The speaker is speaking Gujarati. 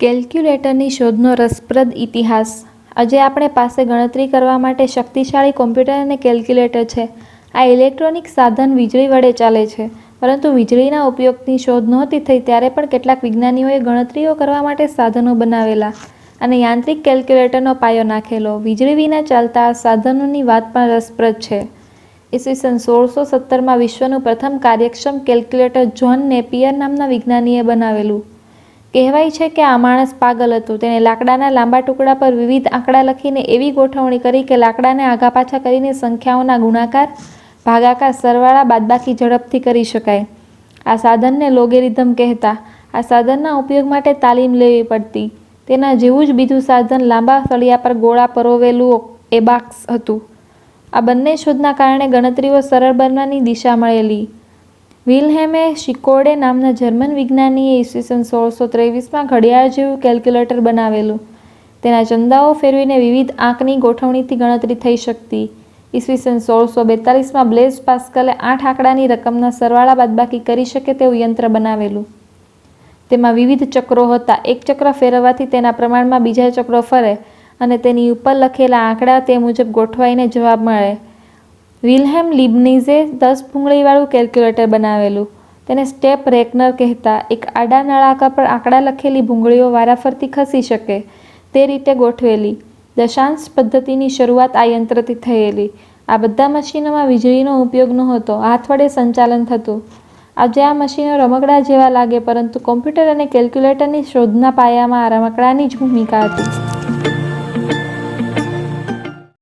કેલ્ક્યુલેટરની શોધનો રસપ્રદ ઇતિહાસ. આજે આપણે પાસે ગણતરી કરવા માટે શક્તિશાળી કોમ્પ્યુટર અને કેલ્ક્યુલેટર છે. આ ઇલેક્ટ્રોનિક સાધન વીજળી વડે ચાલે છે. પરંતુ વીજળીના ઉપયોગની શોધ નહોતી થઈ ત્યારે પણ કેટલાક વિજ્ઞાનીઓએ ગણતરીઓ કરવા માટે સાધનો બનાવેલા અને યાંત્રિક કેલ્ક્યુલેટરનો પાયો નાખેલો. વીજળી વિના ચાલતા આ સાધનોની વાત પણ રસપ્રદ છે. ઈસવીસન 1617માં વિશ્વનું પ્રથમ કાર્યક્ષમ કેલ્ક્યુલેટર જ્હોન નેપિયર નામના વિજ્ઞાનીએ બનાવેલું. કહેવાય છે કે આ માણસ પાગલ હતો. તેણે લાકડાના લાંબા ટુકડા પર વિવિધ આંકડા લખીને એવી ગોઠવણી કરી કે લાકડાને આગા પાછા કરીને સંખ્યાઓના ગુણાકાર, ભાગાકાર, સરવાળા, બાદબાકી ઝડપથી કરી શકાય. આ સાધનને લોગેરિધમ કહેતા. આ સાધનના ઉપયોગ માટે તાલીમ લેવી પડતી. તેના જેવું જ બીજું સાધન લાંબા સળિયા પર ગોળા પરોવેલું એબાકસ હતું. આ બંને શોધના કારણે ગણતરીઓ સરળ બનવાની દિશા મળેલી. વિલ્હેમે શિકોડે નામના જર્મન વિજ્ઞાનીએ ઈસવીસન 1623માં ઘડિયાળ જેવું કેલ્ક્યુલેટર બનાવેલું. તેના ચંદાઓ ફેરવીને વિવિધ આંકની ગોઠવણીથી ગણતરી થઈ શકતી. ઈસવીસન 1642માં બ્લેઝ પાસ્કલે 8 આંકડાની રકમના સરવાળા બાદબાકી કરી શકે તેવું યંત્ર બનાવેલું. તેમાં વિવિધ ચક્રો હતા. એક ચક્ર ફેરવવાથી તેના પ્રમાણમાં બીજા ચક્રો ફરે અને તેની ઉપર લખેલા આંકડા તે મુજબ ગોઠવાઈને જવાબ મળે. વિલ્હેમ લીબનીઝે 10 ભૂંગળીવાળું કેલ્ક્યુલેટર બનાવેલું. તેને સ્ટેપ રેકનર કહેતા. એક આડા નળાકાર પર આંકડા લખેલી ભૂંગળીઓ વારાફરતી ખસી શકે તે રીતે ગોઠવેલી. દશાંશ પદ્ધતિની શરૂઆત આ યંત્રથી થયેલી. આ બધા મશીનોમાં વીજળીનો ઉપયોગ નહોતો. હાથ વડે સંચાલન થતું. આજે આ મશીનો રમકડા જેવા લાગે પરંતુ કોમ્પ્યુટર અને કેલ્ક્યુલેટરની શોધના પાયામાં આ રમકડાની જ ભૂમિકા હતી.